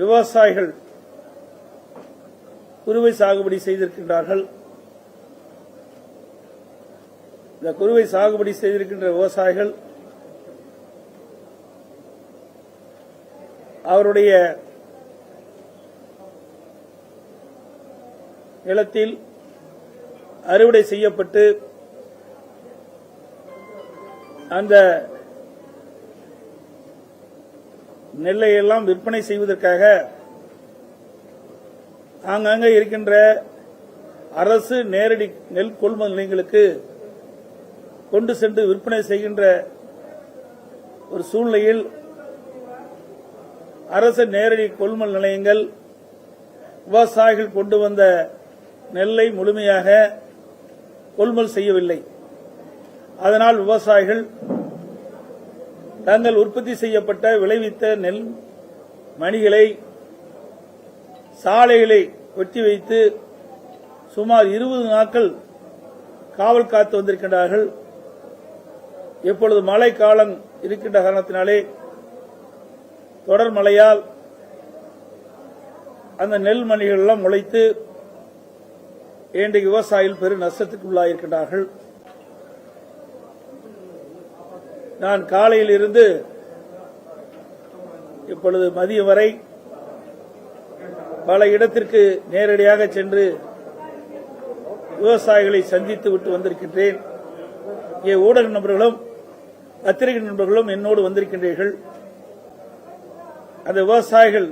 விவசாயிகள் குறுவை சாகுபடி செய்திருக்கின்றார்கள். இந்த குறுவை சாகுபடி செய்திருக்கின்ற விவசாயிகள் அவருடைய நிலத்தில் அறுவடை செய்யப்பட்டு அந்த நெல்லை எல்லாம் விற்பனை செய்வதற்காக ஆங்காங்கே இருக்கின்ற அரசு நேரடி நெல் கொள்முதல் நிலையங்களுக்கு கொண்டு சென்று விற்பனை செய்கின்ற ஒரு சூழ்நிலையில் அரசு நேரடி கொள்முதல் நிலையங்கள் விவசாயிகள் கொண்டு வந்த நெல்லை முழுமையாக கொள்முதல் செய்யவில்லை. அதனால் விவசாயிகள் தங்கள் உற்பத்தி செய்யப்பட்ட விளைவித்த நெல் மணிகளை சாலைகளை ஒட்டி வைத்து சுமார் 20 நாட்கள் காவல் காத்து வந்திருக்கின்றார்கள். இப்பொழுது மழை காலம் இருக்கின்ற காரணத்தினாலே தொடர் மழையால் அந்த நெல் மணிகள் எல்லாம் முளைத்து இன்றைக்கு விவசாயிகள் பெரும் நஷ்டத்துக்கு உள்ளாயிருக்கின்றார்கள். நான் காலையில் இருந்து இப்பொழுது மதியம் வரை பல இடத்திற்கு நேரடியாக சென்று விவசாயிகளை சந்தித்து விட்டு வந்திருக்கின்றேன். இங்கே ஊடக நண்பர்களும் பத்திரிகை நண்பர்களும் என்னோடு வந்திருக்கின்றீர்கள். அந்த விவசாயிகள்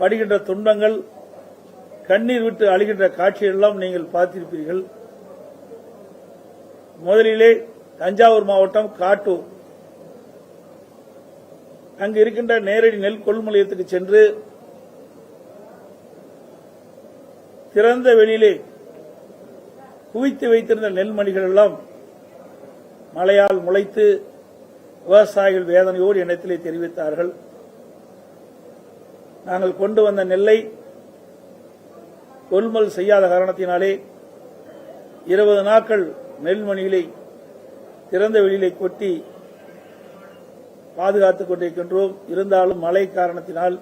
படுகின்ற துன்பங்கள், கண்ணீர் விட்டு அழுகின்ற காட்சியெல்லாம் நீங்கள் பார்த்திருப்பீர்கள். முதலிலே தஞ்சாவூர் மாவட்டம் காட்டூர், அங்கு இருக்கின்ற நேரடி நெல் கொள்முதல் நிலையத்துக்கு சென்று திறந்த வெளியிலே குவித்து வைத்திருந்த நெல்மணிகள் எல்லாம் மழையால் முளைத்து விவசாயிகள் வேதனையோடு எண்ணத்திலே தெரிவித்தார்கள். நாங்கள் கொண்டு வந்த நெல்லை கொள்முதல் செய்யாத காரணத்தினாலே 20 நாட்கள் நெல்மணிகளை திறந்த வெளியிலே கொட்டி பாதுகாத்துக் கொண்டிருக்கின்றோம். இருந்தாலும் மழை காரணத்தினால்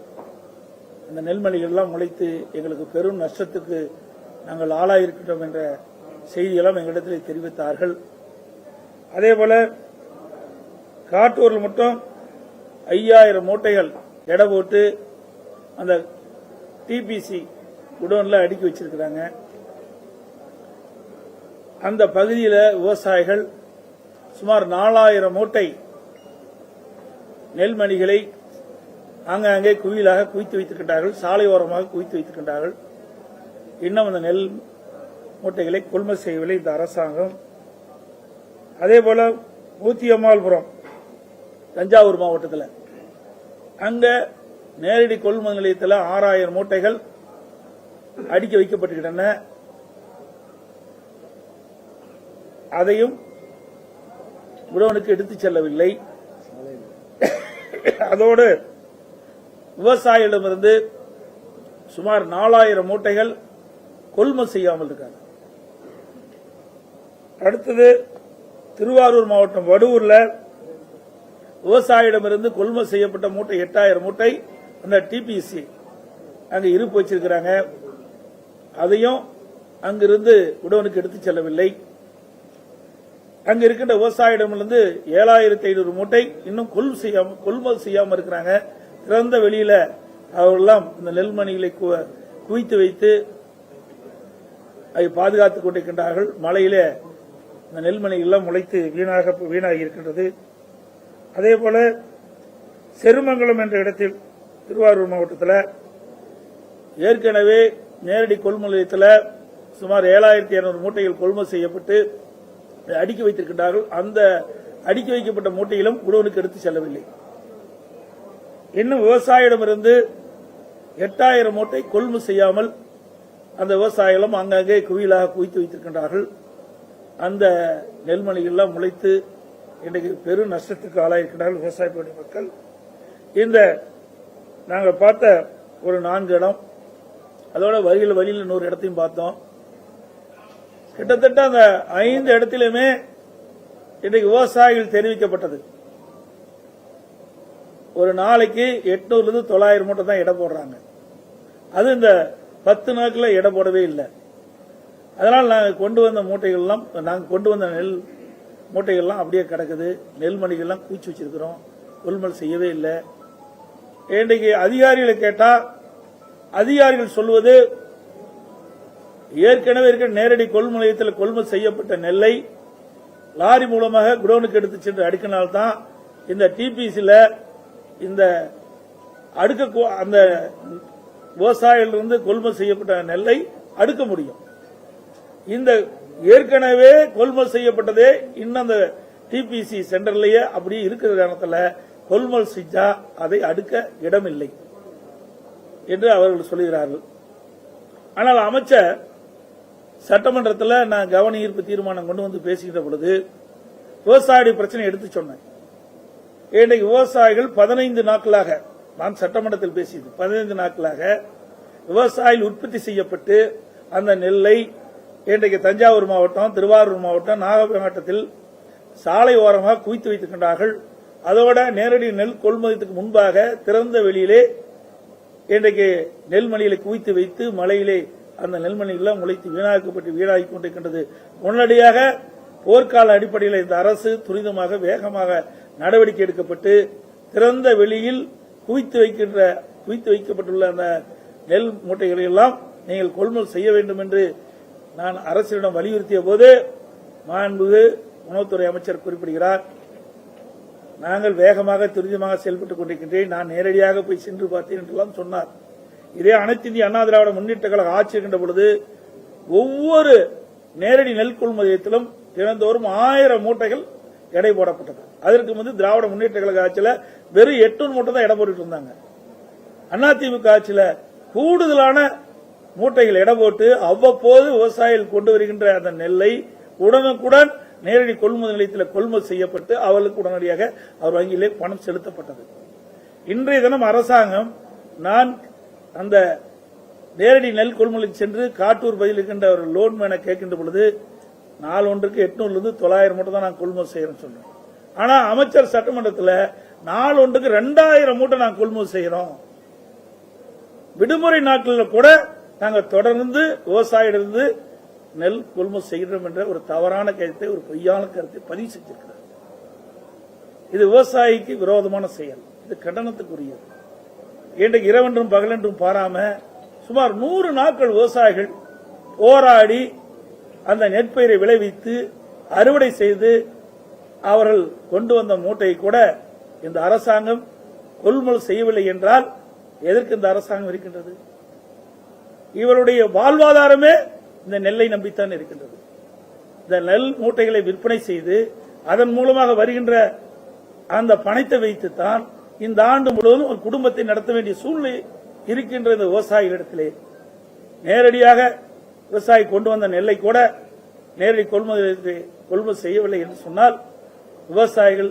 அந்த நெல்மணிகள் எல்லாம் முளைத்து எங்களுக்கு பெரும் நஷ்டத்துக்கு நாங்கள் ஆளாயிருக்கின்றோம் என்ற செய்தியெல்லாம் எங்களிடத்தில் தெரிவித்தார்கள். அதேபோல காட்டூரில் மட்டும் 5000 மூட்டைகள் எடை போட்டு அந்த டிபிசி குடோன்ல அடுக்கி வச்சிருக்கிறாங்க. அந்த பகுதியில் விவசாயிகள் சுமார் 4000 மூட்டை நெல்மணிகளை ஆங்காங்கே குவியலாக குவித்து வைத்திருக்கின்றார்கள். சாலையோரமாக குவித்து வைத்திருக்கின்றார்கள். இன்னும் அந்த நெல் மூட்டைகளை கொள்முதல் செய்யவில்லை இந்த அரசாங்கம். அதேபோல ஊத்தியம்மாள்புரம் தஞ்சாவூர் மாவட்டத்தில் அங்க நேரடி கொள்முதல் நிலையத்தில் 6000 மூட்டைகள் அடுக்கி வைக்கப்பட்டிருக்கின்றன. அதையும் குடோனுக்கு எடுத்துச் செல்லவில்லை. அதோடு விவசாயிகளிடமிருந்து சுமார் 4000 மூட்டைகள் கொள்முதல் செய்யாமல் இருக்காங்க. அடுத்தது திருவாரூர் மாவட்டம் வடுவூர்ல விவசாயிடமிருந்து கொள்முதல் செய்யப்பட்ட மூட்டை 8000 மூட்டை அந்த டிபிசி அங்க இருப்பு வச்சிருக்கிறாங்க. அதையும் அங்கிருந்து குடோனுக்கு எடுத்துச் செல்லவில்லை. அங்க இருக்கின்ற விவசாயிடமிருந்து 7500 மூட்டை இன்னும் கொள்முதல் செய்யாமல் இருக்கிறாங்க. திறந்த வெளியில அவர்களெல்லாம் இந்த நெல்மணிகளை குவித்து வைத்து அதை பாதுகாத்துக் கொண்டிருக்கின்றார்கள். மழையிலே இந்த நெல்மணிகள் எல்லாம் முளைத்து வீணாகி இருக்கின்றது. அதேபோல செருமங்கலம் என்ற இடத்தில் திருவாரூர் மாவட்டத்தில் ஏற்கனவே நேரடி கொள்முதல் நிலையத்தில் சுமார் 7200 மூட்டைகள் கொள்முதல் செய்யப்பட்டு அடுக்கி வைத்திருக்கின்றார்கள். அந்த அடுக்கி வைக்கப்பட்ட மூட்டைகளும் குடோனுக்கு எடுத்து செல்லவில்லை. இன்னும் விவசாயிடமிருந்து 8000 மூட்டை கொள்முதல் செய்யாமல் அந்த விவசாயிகளும் அங்கங்கே குவியலாக குவித்து வைத்திருக்கின்றார்கள். அந்த நெல்மணிகள் எல்லாம் முளைத்து இன்றைக்கு பெரும் நஷ்டத்துக்கு ஆளாயிருக்கிறார்கள் விவசாய மக்கள். இந்த நாங்கள் பார்த்த ஒரு 4 இடம், அதோட வழியில் 100 இடத்தையும் பார்த்தோம். கிட்டத்தட்ட அந்த 5 இடத்திலுமே இன்றைக்கு விவசாயிகள் தெரிவிக்கப்பட்டது ஒரு நாளைக்கு 800 இருந்து 900 மூட்டை தான் எடை போடுறாங்க. அது இந்த 10 நாட்கள் எடை போடவே இல்லை. அதனால் நாங்கள் கொண்டு வந்த மூட்டைகள்லாம் நெல் மூட்டைகள்லாம் அப்படியே கிடக்குது. நெல்மணிகள்லாம் கூச்சி வச்சிருக்கிறோம், கொள்முதல் செய்யவே இல்லை. இன்றைக்கு அதிகாரிகளை கேட்டா அதிகாரிகள் சொல்வது ஏற்கனவே இருக்கிற நேரடி கொள்முதல் நிலையத்தில் கொள்முதல் செய்யப்பட்ட நெல்லை லாரி மூலமாக குடோனுக்கு எடுத்து சென்று அடுக்கினால்தான் இந்த டிபிசில இந்த அந்த விவசாயிகளிலிருந்து கொள்முதல் செய்யப்பட்ட நெல்லை அடுக்க முடியும். இந்த ஏற்கனவே கொள்முதல் செய்யப்பட்டதே இன்னும் அந்த டிபிசி சென்டர்லயே அப்படியே இருக்கிற காரணத்தில் கொள்முதல் செஞ்சா அதை அடுக்க இடமில்லை என்று அவர்கள் சொல்கிறார்கள். ஆனால் அமைச்சர் சட்டமன்றத்தில் நான் கவன ஈர்ப்பு தீர்மானம் கொண்டு வந்து பேசுகின்ற பொழுது விவசாய பிரச்சனை எடுத்து சொன்னேன். இன்றைக்கு விவசாயிகள் 15 நாட்களாக, நான் சட்டமன்றத்தில் பேசியது 15 நாட்களாக விவசாயிகள் உற்பத்தி செய்யப்பட்டு அந்த நெல்லை இன்றைக்கு தஞ்சாவூர் மாவட்டம், திருவாரூர் மாவட்டம், நாகப்பட்டினம் மாவட்டத்தில் சாலை ஓரமாக குவித்து வைத்திருக்கின்றார்கள். அதோட நேரடி நெல் கொள்முதலுக்கு முன்பாக திறந்த வெளியிலே இன்றைக்கு நெல்மணிகளை குவித்து வைத்து மழையிலே அந்த நெல்மணிகள் முளைத்து வீணாகி கொண்டிருக்கின்றது. உடனடியாக போர்க்கால அடிப்படையில் இந்த அரசு துரிதமாக வேகமாக நடவடிக்கை எடுக்கப்பட்டு திறந்த வெளியில் குவித்து வைக்கப்பட்டுள்ள அந்த நெல் மூட்டைகளை எல்லாம் நீங்கள் கொள்முதல் செய்ய வேண்டும் என்று நான் அரசிடம் வலியுறுத்திய போது மாண்புமிகு உணவுத்துறை அமைச்சர் குறிப்பிடுகிறார், நாங்கள் வேகமாக துரிதமாக செயல்பட்டுக் கொண்டிருக்கின்றேன், நான் நேரடியாக போய் சென்று பார்த்தேன் என்றெல்லாம் சொன்னார். இதே அனைத்து இந்திய அண்ணா திராவிட முன்னேற்ற கழக ஆட்சி இருக்கின்ற பொழுது ஒவ்வொரு நேரடி நெல் கொள்முதலிலும் தினந்தோறும் 1000 மூட்டைகள் எடை போடப்பட்டது. அதற்கு முன்பு திராவிட முன்னேற்ற கழக ஆட்சியில் வெறும் 800 மூட்டை தான் எடை போட்டு இருந்தாங்க. அதிமுக ஆட்சியில் கூடுதலான மூட்டைகள் எடை போட்டு அவ்வப்போது விவசாயிகள் கொண்டு வருகின்ற அந்த நெல்லை உடனுக்குடன் நேரடி கொள்முதல் நிலையத்தில் கொள்முதல் செய்யப்பட்டு அவர்களுக்கு உடனடியாக அவர் வங்கியிலே பணம் செலுத்தப்பட்டது. இன்றைய தினம் அரசாங்கம் நான் அந்த நேரடி நெல் கொள்முதலுக்கு சென்று காட்டூர் பகுதியில் இருக்கின்ற ஒரு லோன்மேனை கேட்கின்ற பொழுது நாள் ஒன்றுக்கு 800 இருந்து 900 மூட்டை தான் நான் கொள்முதல் செய்யறேன்னு சொல்றேன். ஆனா அமைச்சர் சட்டமன்றத்தில் நாள் ஒன்றுக்கு 2000 மூட்டை நான் கொள்முதல் செய்யறோம். விடுமுறை நாட்களில் கூட நாங்கள் தொடர்ந்து விவசாயியிலிருந்து நெல் கொள்முதல் செய்கிறோம் என்ற ஒரு தவறான கருத்தை, ஒரு பொய்யான கருத்தை பதிவு செஞ்சிருக்கிறார். இது விவசாயிக்கு விரோதமான செயல், இது கண்டனத்துக்குரியது. இன்றைக்கு இரவென்றும் பகலென்றும் பாராம சுமார் 100 நாட்கள் விவசாயிகள் போராடி அந்த நெற்பயிரை விளைவித்து அறுவடை செய்து அவர்கள் கொண்டு வந்த மூட்டையை கூட இந்த அரசாங்கம் கொள்முதல் செய்யவில்லை என்றால் எதற்கு இந்த அரசாங்கம் இருக்கின்றது? இவருடைய வாழ்வாதாரமே இந்த நெல்லை நம்பித்தான் இருக்கின்றது. இந்த நெல் மூட்டைகளை விற்பனை செய்து அதன் மூலமாக வருகின்ற அந்த பணத்தை வைத்துத்தான் இந்த ஆண்டு முழுவதும் ஒரு குடும்பத்தை நடத்த வேண்டிய சூழ்நிலை இருக்கின்ற இந்த விவசாயிகளிடத்திலே நேரடியாக விவசாயி கொண்டு வந்த நெல்லை கூட நேரடி கொள்முதல் செய்யவில்லை என்று சொன்னால் விவசாயிகள்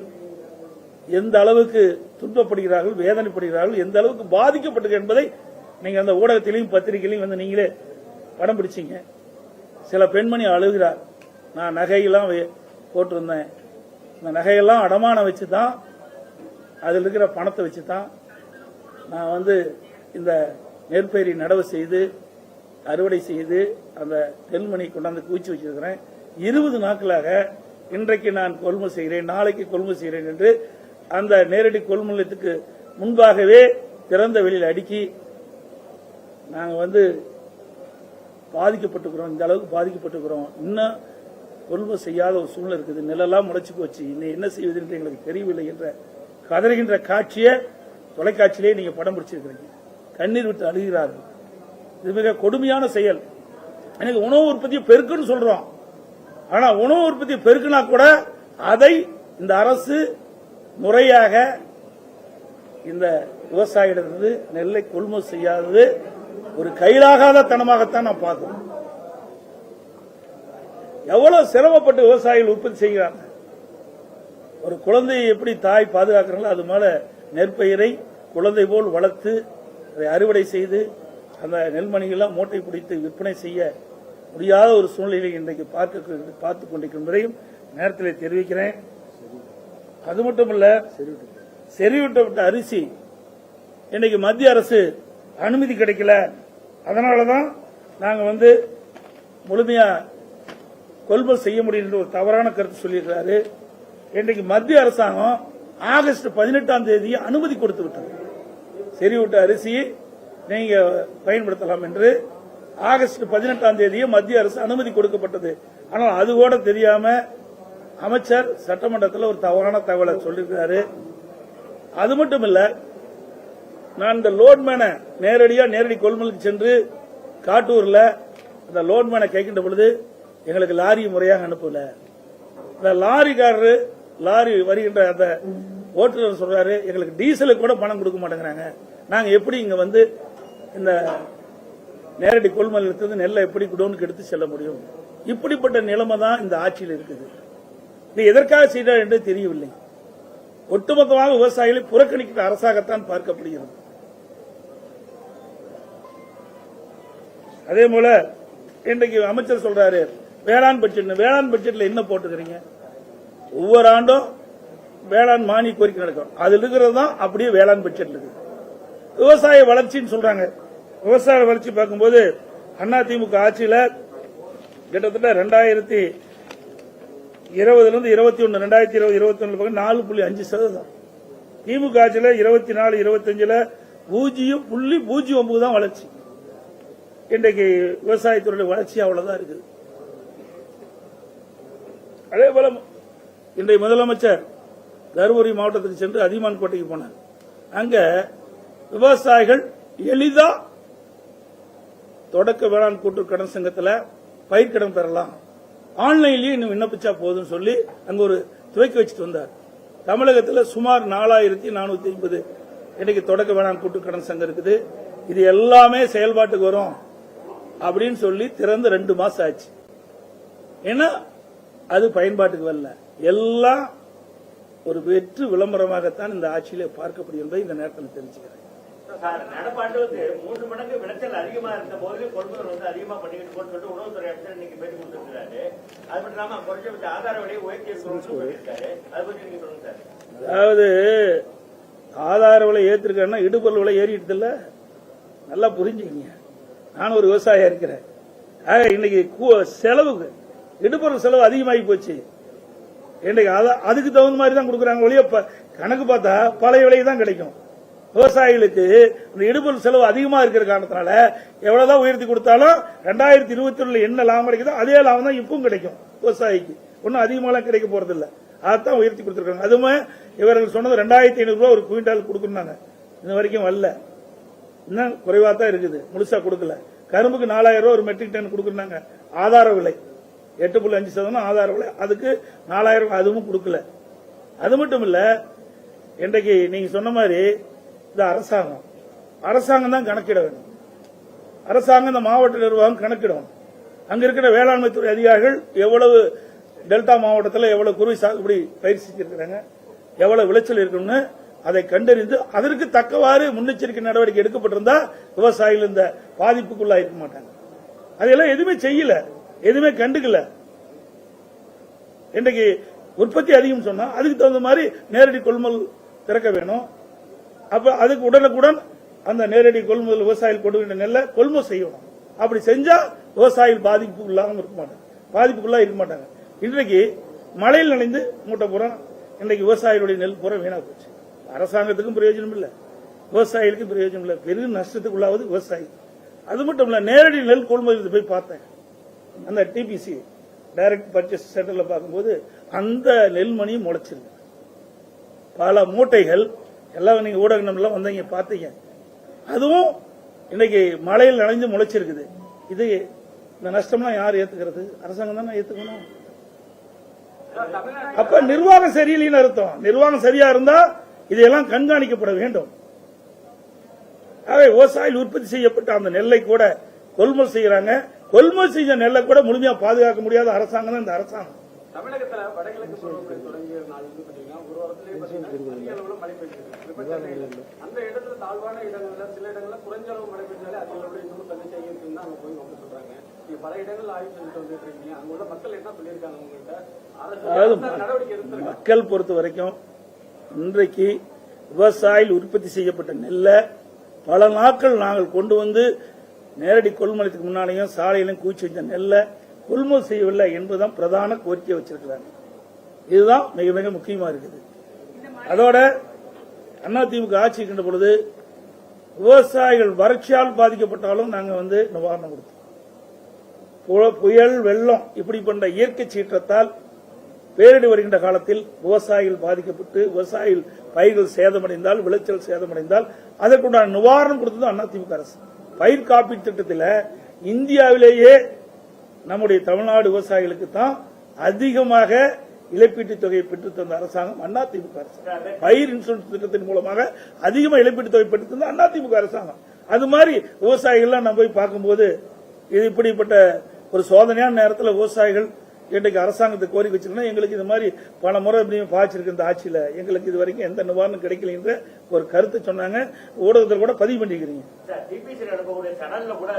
எந்த அளவுக்கு துன்பப்படுகிறார்கள், வேதனைப்படுகிறார்கள், எந்த அளவுக்கு பாதிக்கப்பட்டது என்பதை நீங்க அந்த ஊடகத்திலையும் பத்திரிகையிலையும் வந்து நீங்களே படம் பிடிச்சீங்க. சில பெண்மணி அழுகிறார், நான் நகையெல்லாம் போட்டிருந்தேன், இந்த நகையெல்லாம் அடமானம் வச்சுதான், அதில் இருக்கிற பணத்தை வச்சுதான் நான் வந்து இந்த நெற்பயிரை நடவு செய்து அறுவடை செய்து அந்த நெல்மணி கொண்டாந்து குவிச்சு வச்சிருக்கிறேன். 20 நாட்களாக இன்றைக்கு நான் கொள்முதல் செய்கிறேன், நாளைக்கு கொள்முதல் செய்கிறேன் என்று அந்த நேரடி கொள்முதலுக்கு முன்பாகவே திறந்த வெளியில் அடுக்கி நாங்கள் வந்து பாதிக்கப்பட்டுக்கிறோம், இந்த அளவுக்கு பாதிக்கப்பட்டுக்கிறோம். இன்னும் கொள்முதல் செய்யாத ஒரு சூழ்நிலை இருக்குது, நிலெல்லாம் முளைச்சு போச்சு, இன்னும் என்ன செய்வது என்று எங்களுக்கு தெரியவில்லை என்ற கதறுகின்ற காட்சியை தொலைக்காட்சியிலே நீங்க படம் பிடிச்சிருக்கிறீங்க. கண்ணீர் விட்டு அழுகிறார்கள். இது மிக கொடுமையான செயல். எனக்கு உணவு உற்பத்தியை பெருக்குன்னு சொல்றோம், ஆனா உணவு உற்பத்தியை பெருக்குனா கூட அதை இந்த அரசு முறையாக இந்த விவசாயியிடமிருந்து நெல்லை கொள்முதல் செய்யாதது ஒரு கையிலாகாத தனமாகத்தான் நான் பார்க்கிறோம். எவ்வளவு சிரமப்பட்டு விவசாயிகள் உற்பத்தி செய்கிறாங்க. ஒரு குழந்தையை எப்படி தாய் பாதுகாக்கிறாங்களோ அது மேல நெற்பயிரை குழந்தை போல் வளர்த்து அதை அறுவடை செய்து அந்த நெல்மணிகள்லாம் மூட்டை பிடித்து விற்பனை செய்ய முடியாத ஒரு சூழ்நிலையை இன்றைக்கு பார்த்துக் கொண்டிருக்கும் என்பதையும் நேரத்தில் தெரிவிக்கிறேன். அது மட்டுமல்ல, செறிவூட்டப்பட்ட அரிசி இன்னைக்கு மத்திய அரசு அனுமதி கிடைக்கல, அதனாலதான் நாங்க முழுமையா கொள்முதல் செய்ய முடியும் ஒரு தவறான கருத்து சொல்லியிருக்கிறாரு. இன்றைக்கு மத்திய அரசாங்கம் ஆகஸ்ட் 18ஆம் தேதி அனுமதி கொடுத்து விட்டது. செறிவூட்ட அரிசி நீங்க பயன்படுத்தலாம் என்று ஆகஸ்ட் 18ஆம் தேதியே மத்திய அரசு அனுமதி கொடுக்கப்பட்டது. ஆனால் அது கூட தெரியாம அமைச்சர் சட்டமன்றத்தில் ஒரு தவறான தகவலை சொல்லியிருக்கிறாரு. அது மட்டும் இல்ல, நான் இந்த லோட்மேனை நேரடி கொள்முதலுக்கு சென்று காட்டூர்ல அந்த லோட்மேனை கேட்கின்ற பொழுது எங்களுக்கு லாரி முறையாக அனுப்பல. இந்த லாரி வருகின்ற அந்த ஓட்டுநர் சொல்றாரு, எங்களுக்கு டீசலுக்கு கூட பணம் கொடுக்க மாட்டேங்கிறாங்க, நாங்க எப்படி இங்க இந்த நேரடி கொள்முதல் நிலையத்திலிருந்து நெல்லை எப்படி குடோனுக்கு எடுத்து செல்ல முடியும்? இப்படிப்பட்ட நிலைமை தான் இந்த ஆட்சியில் இருக்குது. இது எதற்காக செய்தார் என்று தெரியவில்லை. ஒட்டுமொத்தமாக விவசாயிகளை புறக்கணிக்கிற அரசாகத்தான் பார்க்கப்படுகிறது. அதே போல இன்றைக்கு அமைச்சர் சொல்றாரு வேளாண் பட்ஜெட்ல என்ன போட்டுக்கிறீங்க? ஒவ்வொரு ஆண்டும் வேளாண் மானிய கோரிக்கை நடக்கும், அது இருக்கிறது தான் அப்படியே வேளாண் பட்ஜெட்ல இருக்கு. விவசாய வளர்ச்சின்னு சொல்றாங்க. விவசாய வளர்ச்சி பார்க்கும்போது அதிமுக ஆட்சியில கிட்டத்தட்ட 2020 இருந்து 21 2021 4.5%. திமுக ஆட்சியில 24, 25 0.09 தான் வளர்ச்சி. இன்றைக்கு விவசாயத்துறைய வளர்ச்சி அவ்வளவுதான் இருக்குது. அதே போல இன்றைய முதலமைச்சர் தருமபுரி மாவட்டத்துக்கு சென்று அதியமான் கோட்டைக்கு போனார். அங்க விவசாயிகள் எளிதா தொடக்க வேளாண் கூட்டுறவு கடன் சங்கத்தில் பயிர்க்கடன் பெறலாம், ஆன்லைன்லயே இன்னும் விண்ணப்பிச்சா போதும் சொல்லி அங்க ஒரு துவக்கி வச்சுட்டு வந்தார். தமிழகத்தில் சுமார் 4450 இன்னைக்கு தொடக்க வேளாண் கூட்டுறவு கடன் சங்கம் இருக்குது. இது எல்லாமே செயல்பாட்டுக்கு வரும் அப்படின்னு சொல்லி திறந்து 2 மாசம் ஆச்சு. ஏன்னா அது பயன்பாட்டுக்கு வரல. எல்லாம் ஒரு வெற்று விளம்பரமாகத்தான் இந்த ஆட்சியிலே பார்க்கப்படுகிறது. இந்த நேரத்தில் தெரிஞ்சுக்கிறேன். நடப்பாண்டுக்கு 3 மடங்கு விளைச்சல் அதிகமா இருந்த போது கொள்முதல் அதிகமா பண்ணிக்கிட்டு போன்னு சொல்லிட்டு உணவுத்துறை அமைச்சர் இன்னைக்கு பேட்டி கொடுத்திருக்காரு. அது மட்டும் இல்லாம குறைஞ்சபட்ச ஆதார விலையை உயர்த்தி சொல்லியிருக்காரு. அதை பத்தி நீங்க சொல்லுங்க சார். அதாவது ஆதார விலை ஏற்றிருக்காருன்னா இடுபொருள் விலை ஏறிடுது இல்ல, நல்லா புரிஞ்சுக்கீங்க. நான் ஒரு விவசாயியா இருக்கிறேன். ஆக இன்னைக்கு செலவுக்கு இடுபொருள் செலவு அதிகமாகி போச்சு. இன்னைக்கு அதுக்கு தகுந்த மாதிரி தான் கொடுக்குறாங்க ஒழிய கணக்கு பார்த்தா பழைய விலை தான் கிடைக்கும். விவசாயிகளுக்கு இந்த இடுபொருள் செலவு அதிகமா இருக்கிற காரணத்தினால எவ்வளவுதான் உயர்த்தி கொடுத்தாலும் 2021 என்ன லாபம் கிடைக்குதோ அதே லாபம் தான் இப்பவும் கிடைக்கும் விவசாயிக்கு. ஒன்னும் அதிகமாலாம் கிடைக்க போறது இல்ல. அதான் உயர்த்தி கொடுத்திருக்காங்க. அதுவுமே இவர்கள் சொன்னது 2500 ரூபாய் ஒரு குவிண்டால் கொடுக்கணும். இது வரைக்கும் வரல, இன்னும் குறைவா தான் இருக்குது, முழுசா கொடுக்கல. கரும்புக்கு 4000 ரூபாய் ஒரு மெட்ரிக் டன் கொடுக்கறாங்க ஆதார விலை, 8.5% ஆதார விலை, அதுக்கு 4000 அதுவும் கொடுக்கல. அது மட்டும் இல்ல, இன்றைக்கு நீங்க சொன்ன மாதிரி இந்த அரசாங்கம் தான் கணக்கிட வேண்டும். அரசாங்கம் இந்த மாவட்ட நிர்வாகம் கணக்கிடும். அங்க இருக்கிற வேளாண்மை துறை அதிகாரிகள் எவ்வளவு டெல்டா மாவட்டத்தில் எவ்வளவு குறுவை சாகுபடி பயிர் செஞ்சிருக்கிறாங்க, எவ்வளவு விளைச்சல் இருக்குன்னு அதை கண்டறிந்து அதற்கு தக்கவாறு முன்னெச்சரிக்கை நடவடிக்கை எடுக்கப்பட்டிருந்தா விவசாயிகள் இந்த பாதிப்புக்குள்ளா இருக்க மாட்டாங்க. அதெல்லாம் எதுவுமே செய்யல, எதுவுமே கண்டுக்கல. இன்றைக்கு உற்பத்தி அதிகம் சொன்னா அதுக்கு தகுந்த மாதிரி நேரடி கொள்முதல் திறக்க வேணும். அப்ப அதுக்கு உடனுக்குடன் அந்த நேரடி கொள்முதல் விவசாயிகள் கொண்டு வந்த நெல்லை கொள்முதல் செய்யணும். அப்படி செஞ்சா விவசாயிகள் பாதிப்புக்குள்ளாக இருக்க மாட்டாங்க. இன்றைக்கு மழையில் நனைந்து மூட்டை புறம் இன்றைக்கு விவசாயிகளுடைய நெல் புறம் வீணா போச்சு. அரசாங்கத்துக்கும் பிரயோஜனம் இல்ல, விவசாயிகளுக்கும் பிரயோஜனம் இல்ல, பெரும் நஷ்டத்துக்குள்ளாவது விவசாயி. அது மட்டும் இல்ல, நேரடி நெல் கொள்முதல் போய் பார்த்தேன். அந்த டிபிசி டைரக்ட் பர்ச்சேஸ் சென்டர்ல பார்க்கும்போது அந்த நெல்மணியும் முளைச்சிருக்கு. பல மூட்டைகள் எல்லாம் நீங்க ஊடகம் வந்தீங்க பாத்தீங்க. அதுவும் இன்னைக்கு மழையில் நனைஞ்சு முளைச்சிருக்குது. இது இந்த நஷ்டம்லாம் யார் ஏத்துக்கிறது? அரசாங்கம் தானே ஏத்துக்கணும். அப்ப நிர்வாகம் சரியில்லைன்னு அர்த்தம். நிர்வாகம் சரியா இருந்தா இதையெல்லாம் கண்காணிக்கப்பட வேண்டும். விவசாயிகள் உற்பத்தி செய்யப்பட்ட அந்த நெல்லை கூட கொள்முதல் செய்யறாங்க. கொள்முதல் செஞ்ச நெல்லை கூட முழுமையா பாதுகாக்க முடியாத அரசாங்கம் தான் இந்த அரசாங்கம். தமிழகத்துல வடகிழக்கு பருவமழை தொடங்கிய நாள் பாத்தீங்கன்னா ஒரு வாரத்திலேயே அதிக அளவுல மழை பெய்யுது. அந்த இடத்துல தாழ்வான இடங்கள்ல சில இடங்கள்ல குறைஞ்ச அளவு மழை பெய்ஞ்சாலே அதிக அளவுல இன்னும் தண்ணி இருக்குன்னு தான் அவங்க போய் அவங்க சொல்றாங்க. நீங்க பல இடங்கள்ல ஆய்வு செஞ்சுட்டு வந்துட்டு இருக்கீங்க. அங்க உள்ள மக்கள் என்ன சொல்லியிருக்காங்க உங்கள்கிட்ட? நடவடிக்கை எடுத்து மக்கள் பொறுத்த வரைக்கும் இன்றைக்கு விவசாயிகள் உற்பத்தி செய்யப்பட்ட நெல்லை பல நாட்கள் நாங்கள் கொண்டு வந்து நேரடி கொள்முதலுக்கு முன்னாலேயும் சாலையிலும் குவிச்சு வச்ச நெல்லை கொள்முதல் செய்யவில்லை என்பதுதான் பிரதான கோரிக்கை வச்சிருக்கிறாங்க. இதுதான் மிக மிக முக்கியமா இருக்குது. அதோட அதிமுக ஆட்சி இருக்கின்ற பொழுது விவசாயிகள் வறட்சியால் பாதிக்கப்பட்டாலும் நாங்க நிவாரணம் கொடுத்தோம். புயல், வெள்ளம் இப்படிப்பட்ட இயற்கை சீற்றத்தால் பேரிடி வருகின்ற காலத்தில் விவசாயிகள் பாதிக்கப்பட்டு விவசாயிகள் பயிர்கள் சேதமடைந்தால், விளைச்சல் சேதமடைந்தால் அதற்குண்டான நிவாரணம் கொடுத்தது அதிமுக அரசு. பயிர் காப்பீட்டு திட்டத்தில் இந்தியாவிலேயே நம்முடைய தமிழ்நாடு விவசாயிகளுக்கு தான் அதிகமாக இழப்பீட்டுத் தொகையை பெற்றுத் தந்த அரசாங்கம் அதிமுக அரசாங்கம். பயிர் இன்சூரன்ஸ் திட்டத்தின் மூலமாக அதிகமாக இழப்பீட்டுத் தொகை பெற்றுத் தந்த அதிமுக அரசாங்கம். அது மாதிரி விவசாயிகள்லாம் நம்ம போய் பார்க்கும்போது இது இப்படிப்பட்ட ஒரு சோதனையான நேரத்தில் விவசாயிகள் இன்றைக்கு அரசாங்கத்தை கோரிக்கை வச்சிருக்கா, எங்களுக்கு இது மாதிரி பல முறை பாய்ச்சிருக்கு இந்த ஆட்சியில, எங்களுக்கு இது வரைக்கும் எந்த நிவாரணம் கிடைக்கல என்ற ஒரு கருத்தை சொன்னாங்க. ஊடகத்தில் கூட பதிவு பண்ணிக்கிறீங்க. டிபிசியில் நடக்கக்கூடிய சடல்ல கூட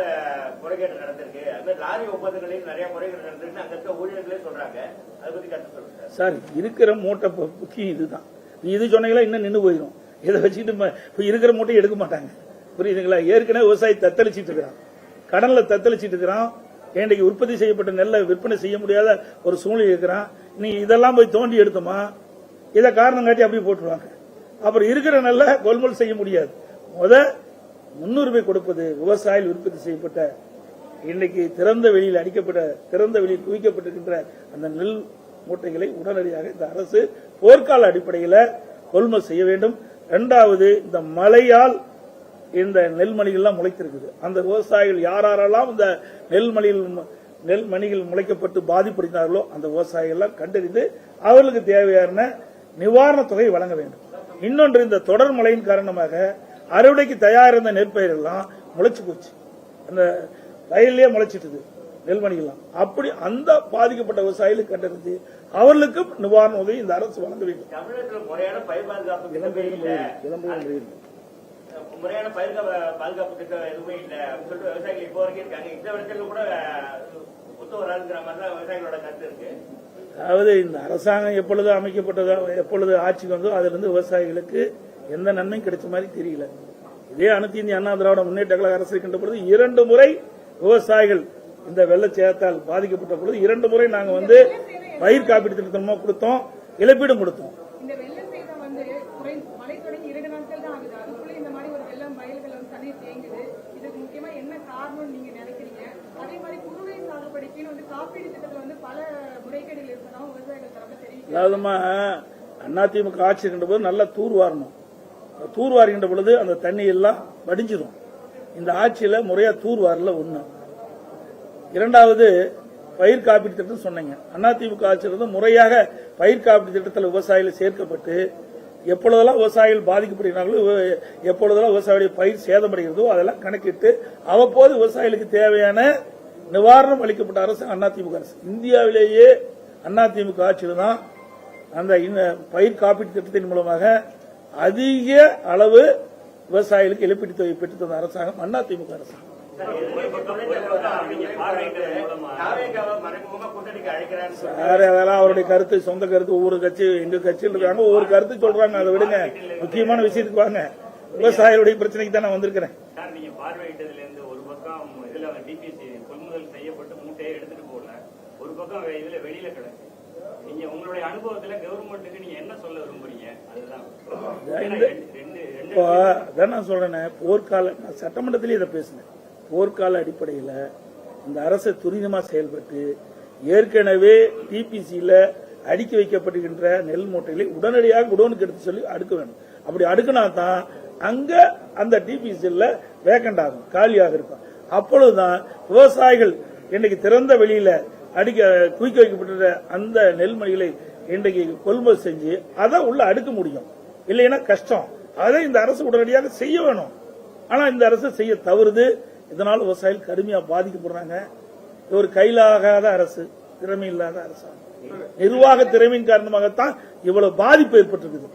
முறைகேடு நடந்திருக்கு. அந்த லாரி ஒப்பந்தங்களில் நிறைய முறைகேடு நடந்திருக்கு அங்க இருக்க ஊழியர்களே சொல்றாங்க. அதை பத்தி கருத்து சொல்லுங்க சார். இருக்கிற மூட்டை முக்கியம் இதுதான். இது சொன்னீங்களா இன்னும் நின்று போயிடும். இதை வச்சுட்டு இருக்கிற மூட்டையை எடுக்க மாட்டாங்க. புரியுதுங்களா? ஏற்கனவே விவசாயி தத்தளிச்சிட்டு இருக்கிறான், கடன்ல தத்தளிச்சிட்டு இருக்கிறான். இன்றைக்கு உற்பத்தி செய்யப்பட்ட நெல்லை விற்பனை செய்ய முடியாத ஒரு சூழ்நிலை இருக்கிறான். நீ இதெல்லாம் போய் தோண்டி எடுத்தோமா, இதை காரணம் காட்டி அப்படியே போட்டுருவாங்க. அப்புறம் இருக்கிற நெல்லை கொள்முதல் செய்ய முடியாது. முன்னுரிமை கொடுப்பது விவசாயிகள் உற்பத்தி செய்யப்பட்ட இன்னைக்கு திறந்த வெளியில் திறந்த வெளியில் குவிக்கப்பட்டிருக்கின்ற அந்த நெல் மூட்டைகளை உடனடியாக இந்த அரசு போர்க்கால அடிப்படையில் கொள்முதல் செய்ய வேண்டும். இரண்டாவது, இந்த மழையால் இந்த நெல்மணிகள்லாம் முளைத்திருக்குது. அந்த விவசாயிகள் யாரெல்லாம் இந்த நெல்மணிகள் முளைக்கப்பட்டு பாதிப்படைந்தார்களோ அந்த விவசாயிகள் கண்டறிந்து அவர்களுக்கு தேவையான நிவாரண தொகை வழங்க வேண்டும். இன்னொன்று, இந்த தொடர் மழையின் காரணமாக அறுவடைக்கு தயார் இருந்த நெற்பயிரெல்லாம் முளைச்சு போச்சு. அந்த வயல்லே முளைச்சிட்டுது நெல்மணிகள்லாம். அப்படி அந்த பாதிக்கப்பட்ட விவசாயிகளுக்கு கண்டறிந்து அவர்களுக்கு நிவாரண உதவி இந்த அரசு வழங்க வேண்டும். தமிழகத்தில் முறையான பயிர் பாதுகாப்பு திட்டம் எதுவுமே இல்லை அப்படின்னு சொல்லிட்டு விவசாயிகள் இப்போ வரைக்கும் இருக்காங்க. இந்த விதத்தில் கூட ஒத்து வராதுங்கிற மாதிரி தான் விவசாயிகளோட கருத்து இருக்கு. அதாவது இந்த அரசாங்கம் எப்பொழுது அமைக்கப்பட்டதோ, எப்பொழுது ஆட்சிக்கு வந்தோ அதிலிருந்து விவசாயிகளுக்கு எந்த நன்மையும் கிடைச்ச மாதிரி தெரியல. இதே அனைத்து இந்திய அண்ணா திராவிட முன்னேற்ற கழக அரசு இருக்கின்ற பொழுது 2 முறை விவசாயிகள் இந்த வெள்ளச்சேதத்தால் பாதிக்கப்பட்ட பொழுது 2 முறை நாங்க பயிர் காப்பீடு திட்டமா கொடுத்தோம், இழப்பீடும் கொடுத்தோம். அதாவதுமா அதிமுக ஆட்சி இருக்கின்ற போது நல்லா தூர்வாரணும். தூர்வாருகின்ற பொழுது அந்த தண்ணி எல்லாம் வடிஞ்சிடும். இந்த ஆட்சியில முறையா தூர்வாரல ஒண்ணு. இரண்டாவது, பயிர் காப்பீடு திட்டம் சொன்னீங்க. அதிமுக ஆட்சியிலிருந்து முறையாக பயிர் காப்பீடு திட்டத்தில் விவசாயிகள் சேர்க்கப்பட்டு எப்பொழுதெல்லாம் விவசாயிகள் பாதிக்கப்படுகிறார்களோ, எப்பொழுதெல்லாம் விவசாயிகளுடைய பயிர் சேதமடைகிறதோ அதெல்லாம் கணக்கிட்டு அவ்வப்போது விவசாயிகளுக்கு தேவையான நிவாரணம் அளிக்கப்பட்ட அரசு அதிமுக அரசு. இந்தியாவிலேயே அதிமுக ஆட்சியில் தான் அந்த பயிர் காப்பீட்டு திட்டத்தின் மூலமாக அதிக அளவு விவசாயிகளுக்கு இழப்பீட்டு தொகை பெற்று தந்த அரசாங்கம் அதிமுக அரசாங்கம். அதெல்லாம் அவருடைய கருத்து, சொந்த கருத்து. ஒவ்வொரு கட்சி, எங்க கட்சியில் இருக்காங்க ஒவ்வொரு கருத்து சொல்றாங்க. அதை விடுங்க, முக்கியமான விஷயத்துக்கு வாங்க. விவசாயிகளுடைய பிரச்சனைக்கு தான் நான் வந்திருக்கிறேன். நீங்க பார்வையிட்டதுல இருந்து ஒரு பக்கம் இதுல டிபிசி கொள்முதல் செய்யப்பட்டு மூட்டையை எடுத்துட்டு போகல, ஒரு பக்கம் இதுல வெளியில கிடக்கு. நீங்க உங்களுடைய அனுபவத்துல கவர்மெண்ட்டுக்கு நீங்க என்ன சொல்ல விரும்புறீங்க? அதுதான் நான் சொல்றேன். போர்க்கால சட்டமன்றத்திலேயே இதை பேசினேன். போர்க்கால அடிப்படையில் இந்த அரசு துரிதமா செயல்பட்டு ஏற்கனவே டிபிசியில அடுக்கி வைக்கப்படுகின்ற நெல் மூட்டைகளை உடனடியாக குடோனுக்கு எடுத்து சொல்லி அடுக்க வேண்டும். அப்படி அடுக்கினா தான் அங்க அந்த டிபிசியில வேக்கண்ட் ஆகும், காலியாக இருக்கும். அப்பொழுதுதான் விவசாயிகள் இன்னைக்கு திறந்த வெளியில குவிக்க வைக்கப்பட்ட அந்த நெல்மணிகளை இன்றைக்கு கொள்முதல் செஞ்சு அதை உள்ள அடுக்க முடியும். இல்லைன்னா கஷ்டம். அதை இந்த அரசு உடனடியாக செய்ய வேணும். ஆனா இந்த அரசு செய்ய தவறுது. இதனால் விவசாயிகள் கடுமையா பாதிக்கப்படுறாங்க. ஒரு கையிலாகாத அரசு, திறமை இல்லாத அரசாங்கம், நிர்வாக திறமையின் காரணமாகத்தான் இவ்வளவு பாதிப்பு ஏற்பட்டிருக்குது.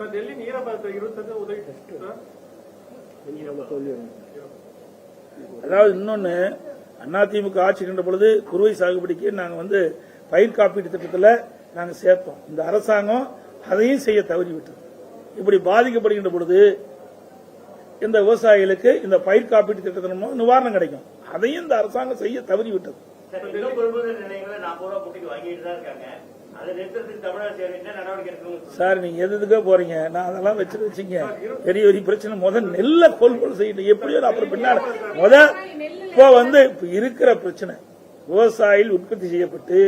அதாவது இன்னொன்னு, அதிமுக ஆட்சி இருக்கின்ற பொழுது குறுவை சாகுபடிக்கு நாங்க பயிர் காப்பீட்டு திட்டத்தில் நாங்க சேர்த்தோம். இந்த அரசாங்கம் அதையும் செய்ய தவறிவிட்டது. இப்படி பாதிக்கப்படுகின்ற பொழுது இந்த விவசாயிகளுக்கு இந்த பயிர் காப்பீட்டு திட்டத்தின் மூலம் நிவாரணம் கிடைக்கும். அதையும் இந்த அரசாங்கம் செய்ய தவறிவிட்டது. இன்னும் கொள்முதல் நிலையங்களை 40 ரூபா கூட்டிட்டு வாங்கிட்டு தான் இருக்காங்க. அதை நிறுத்தத்துக்கு தமிழக அரசு என்ன நடவடிக்கை எடுக்கணும் சார்? நீங்க எதுக்கோ போறீங்க? நான் அதெல்லாம் வச்சுங்க. பெரிய பெரிய பிரச்சனை. முதல் நெல்லை கொள்முதல் செய்யணும் எப்படியோ, அப்புறம் பின்னாடி இப்ப இருக்கிற பிரச்சனை விவசாயிகள் உற்பத்தி செய்யப்பட்டு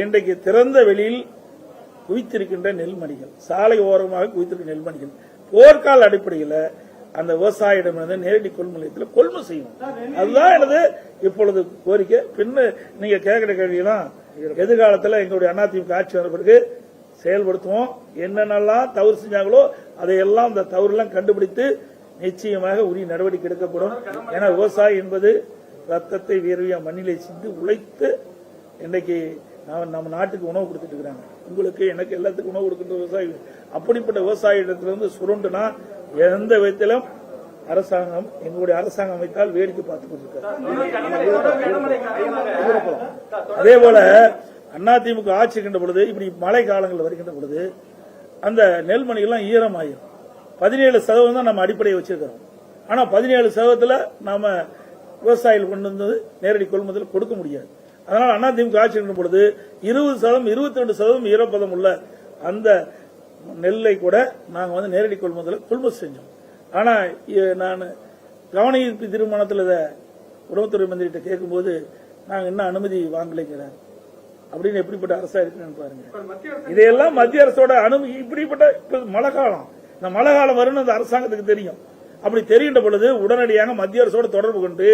இன்றைக்கு திறந்த வெளியில் குவித்திருக்கின்ற நெல்மணிகள், சாலை ஓரமாக குவித்திருக்கிற நெல்மணிகள் போர்க்கால அடிப்படையில் அந்த விவசாயிடமிருந்து நேரடி கொள்முதல் கொள்முதல் செய்யணும். அதுதான் எனது இப்பொழுது கோரிக்கை. பின்ன நீங்க கேட்கிற கேள்வியெல்லாம் எதிர்காலத்தில் எங்களுடைய அதிமுக ஆட்சி வந்த பிறகு செயல்படுத்துவோம். என்னென்னலாம் தவறு செஞ்சாங்களோ அதையெல்லாம் அந்த தவறுலாம் கண்டுபிடித்து நிச்சயமாக உரிய நடவடிக்கை எடுக்கப்படும். ஏன்னா விவசாயி என்பது ரத்தத்தை வியர்வையா மண்ணிலை சிந்து உழைத்து இன்றைக்கு நம்ம நாட்டுக்கு உணவு கொடுத்துட்டு இருக்கிறாங்க. உங்களுக்கு எனக்கு எல்லாத்துக்கும் உணவு கொடுக்கின்ற விவசாயி. அப்படிப்பட்ட விவசாயிடத்திலிருந்து சுருண்டுனா எந்த விதத்திலும் அரசாங்கம் எங்களுடைய அரசாங்கம் அமைத்தால் வேடிக்கை பார்த்துக் கொண்டிருக்கிறார். அதே போல அதிமுக ஆட்சி இருக்கின்ற பொழுது இப்படி மழை காலங்கள் வருகின்ற பொழுது அந்த நெல்மணிகள்லாம் ஈரமாயிரும். 17% தான் நம்ம அடிப்படையை வச்சிருக்கிறோம். ஆனா 17% நாம விவசாயிகள் கொண்டு வந்தது நேரடி கொள்முதல் கொடுக்க முடியாது. அதனால அதிமுக ஆட்சி இருக்கின்ற பொழுது 20%, 22% ஈரப்பதம் உள்ள அந்த நெல்லை கூட நாங்க நேரடி கொள்முதல் செஞ்சோம். ஆனா நான் கவன ஈர்ப்பு தீர்மானத்தில் உணவுத்துறை மந்திரிட்ட கேட்கும்போது நாங்க இன்னும் அனுமதி வாங்கலைங்கிறாங்க. அப்படின்னு எப்படிப்பட்ட அரசா இருக்குன்னு பாருங்க. இதையெல்லாம் மத்திய அரசோட அனுமதி. இப்படிப்பட்ட மழை காலம், இந்த மழை காலம் வரும்னு அந்த அரசாங்கத்துக்கு தெரியும். அப்படி தெரிகின்ற பொழுது உடனடியாக மத்திய அரசோட தொடர்பு கொண்டு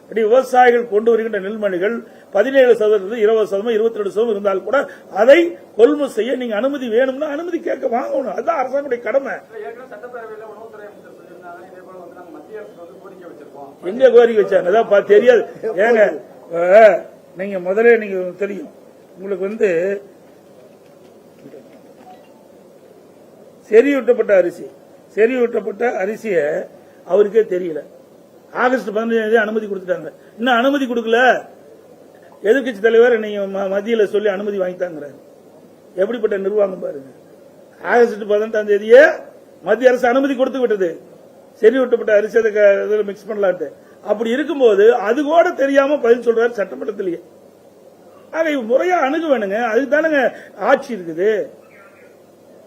இப்படி விவசாயிகள் கொண்டு வருகின்ற நெல்மணிகள் 17%, 20%, 22% இருந்தால் கூட அதை கொள்முதல் செய்ய நீங்க அனுமதி வேணும்னா அனுமதி கேட்க வாங்கணும். அதுதான் அரசாங்கத்துடைய கடமை. எங்க கோரிக்கை வச்சாங்க அதான் தெரியாது. ஏங்க நீங்க முதல்ல நீங்க தெரியும் உங்களுக்கு செறிவூட்டப்பட்ட அரிசியை அவருக்கே தெரியல. ஆகஸ்ட் 15 அனுமதி கொடுத்துட்டாங்க. இன்னும் அனுமதி கொடுக்கல. எதிர்கட்சி தலைவர் நீங்க மத்தியில சொல்லி அனுமதி வாங்கிட்டாங்கிறாரு. எப்படிப்பட்ட நிர்வாகம் பாருங்க. ஆகஸ்ட் 15 மத்திய அரசு அனுமதி கொடுத்து விட்டது செறிவூட்டப்பட்ட அரிசி மிக்ஸ் பண்ணலான்ட்டு. அப்படி இருக்கும்போது அது கூட தெரியாம பதில் சொல்றாரு சட்டமன்றத்திலேயே. ஆக முறையா அணுக வேணுங்க. அதுக்கு தானுங்க ஆட்சி இருக்குது.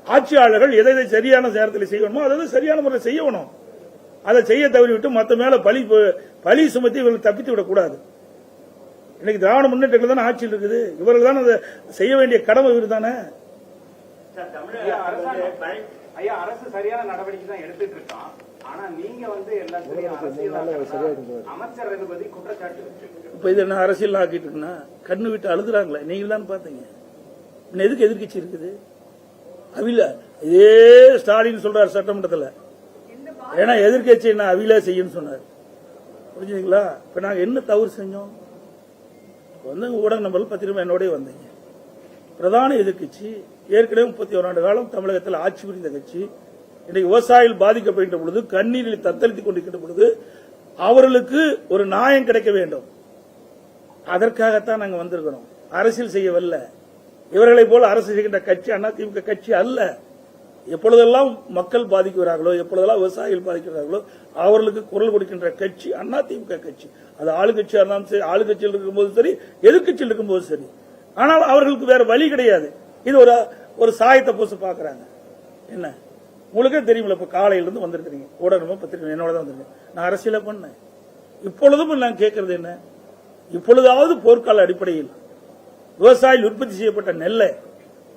ஆட்சியாளர்கள் எதை சரியான நேரத்தில் செய்யணுமோ அதை சரியான முறையில் செய்யணும். அதை செய்ய தவறிவிட்டு மத்த மேல பழி சுமத்தி இவர்கள் தப்பித்து விடக்கூடாது. இன்னைக்கு திராவிட முன்னேற்றங்கள் தானே ஆட்சியில் இருக்குது. இவர்கள் தான் அதை செய்ய வேண்டிய கடமை இவர் தானே. அரசு சரியான நடவடிக்கை தான் எடுத்துட்டு இருக்கான். ஆனா நீங்க எல்லாத்தையும் அமைச்சர் பத்தி குற்றச்சாட்டு இப்ப இது என்ன அரசியல் ஆக்கிட்டு இருக்குன்னா கண்ணு விட்டு அழுதுறாங்களே. நீங்க தான் பாத்தீங்க. எதுக்கு எதிர்கட்சி இருக்குது? அவில இதே ஸ்டாலின் சொல்றாரு சட்டமன்றத்தில். ஏன்னா எதிர்கட்சி என்ன அவில செய்யும் சொன்னார். புரிஞ்சுங்களா? இப்ப நாங்க என்ன தவறு செஞ்சோம்? ஊடக நம்பர் பத்திரிகை என்னோட வந்தீங்க. பிரதான எதிர்கட்சி ஏற்கனவே 31 ஆண்டு காலம் தமிழகத்தில் ஆட்சி புரிந்த கட்சி. இன்றைக்கு விவசாயிகள் பாதிக்கப்படுகின்ற பொழுது கண்ணீரில் தத்தளித்துக் கொண்டிருக்கின்ற பொழுது அவர்களுக்கு ஒரு நியாயம் கிடைக்க வேண்டும். அதற்காகத்தான் நாங்கள் வந்திருக்கிறோம். அரசியல் செய்யவல்ல. இவர்களை போல அரசு செய்கின்ற கட்சி அதிமுக கட்சி அல்ல. எப்பொழுதெல்லாம் மக்கள் பாதிக்கிறார்களோ, எப்பொழுதெல்லாம் விவசாயிகள் பாதிக்கிறார்களோ அவர்களுக்கு குரல் கொடுக்கின்ற கட்சி அதிமுக கட்சி. அது ஆளுங்கட்சியா இருந்தாலும் சரி, ஆளுங்கட்சியில் இருக்கும்போது சரி, எதிர்கட்சியில் இருக்கும்போது சரி. ஆனால் அவர்களுக்கு வேற வழி கிடையாது. இது ஒரு சாயத்தை பூச பாக்குறாங்க. என்ன உங்களுக்கே தெரியுமில்ல. இப்ப காலையிலிருந்து வந்திருக்கிறீங்க, ஊடகமா பத்திரிகை என்னோட தான் வந்திருக்கேன். நான் அரசியல பண்ணேன். இப்பொழுதும் நான் கேட்கறது என்ன, இப்பொழுதாவது போர்க்கால அடிப்படையில் விவசாயிகள் உற்பத்தி செய்யப்பட்ட நெல்லை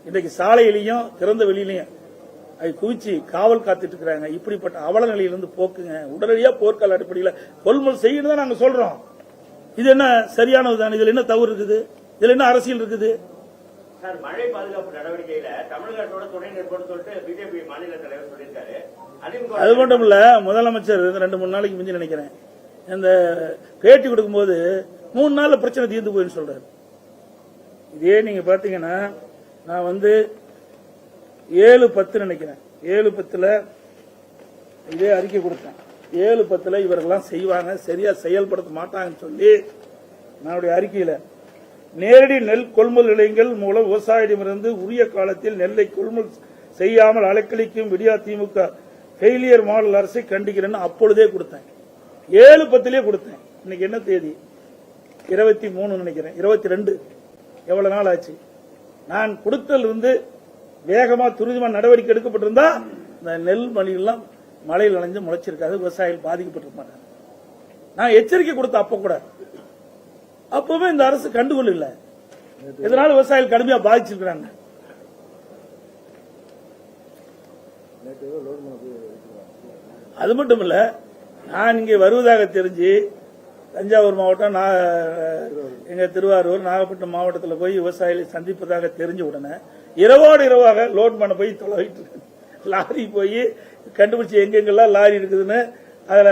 இன்றைக்கு சாலையிலையும் திறந்த வெளியிலையும் அதை குவிச்சு காவல் காத்துட்டு இருக்கிறாங்க. இப்படிப்பட்ட அவல நிலையிலிருந்து போக்குங்க. உடனடியா போர்க்கால அடிப்படையில் கொள்முதல் செய்யணும் தான் நாங்க சொல்றோம். இது என்ன சரியானதுதான்? இதுல என்ன தவறு இருக்குது? இதுல என்ன அரசியல் இருக்குது? சார், மழை பாதுகாப்பு நடவடிக்கையில தமிழக அரசோட துணை நிற்போம்னு சொல்லிட்டு பிஜேபி மாநில தலைவர் சொல்லியிருக்காரு. அது மட்டும் இல்ல, முதலமைச்சர் 2-3 நாளைக்கு முந்தி நினைக்கிறேன் இந்த பேட்டி கொடுக்கும்போது 3 நாள்ல பிரச்சனை தீர்ந்து போயின்னு சொல்றாரு. இதே நீங்க பாத்தீங்கன்னா நான் 7-10 நினைக்கிறேன், 7-10 இதே அறிக்கை கொடுத்தேன். 7-10 இவர்கள்லாம் செய்வாங்க, சரியா செயல்படுத்த மாட்டாங்கன்னு சொல்லி நம்முடைய அறிக்கையில நேரடி நெல் கொள்முதல் நிலையங்கள் மூலம் விவசாயிடமிருந்து உரிய காலத்தில் நெல்லை கொள்முதல் செய்யாமல் அலைக்கழிக்கும் விடியா திமுக ஃபெயிலியர் மாடல் அரசை கண்டிக்கிறேன்னு அப்பொழுதே கொடுத்தேன். 7/10 கொடுத்தேன். இன்னைக்கு என்ன தேதி? 23 நினைக்கிறேன், 22. எவ்வளவு நாள் ஆச்சு? நான் கொடுத்தல் இருந்து வேகமா துரிதமா நடவடிக்கை எடுக்கப்பட்டிருந்தா இந்த நெல் மணியெல்லாம் மழையில் நனைஞ்சு முளைச்சிருக்காது, விவசாயிகள் பாதிக்கப்பட்டிருக்க மாட்டாங்க. நான் எச்சரிக்கை கொடுத்த அப்ப கூட, அப்பவே இந்த அரசு கண்டுகொள்ள, இதனால விவசாயிகள் கடுமையா பாதிச்சிருக்கிறாங்க. அது மட்டும் இல்ல, நான் இங்கே வருவதாக தெரிஞ்சு தஞ்சாவூர் மாவட்டம், எங்க திருவாரூர், நாகப்பட்டினம் மாவட்டத்தில் போய் விவசாயிகளை சந்திப்பதாக தெரிஞ்ச உடனே இரவோடு இரவாக லோட் பண்ண போய் தொலைவிட்டு லாரி போய் கண்டுபிடிச்சு எங்கெங்கெல்லாம் லாரி இருக்குதுன்னு அதுல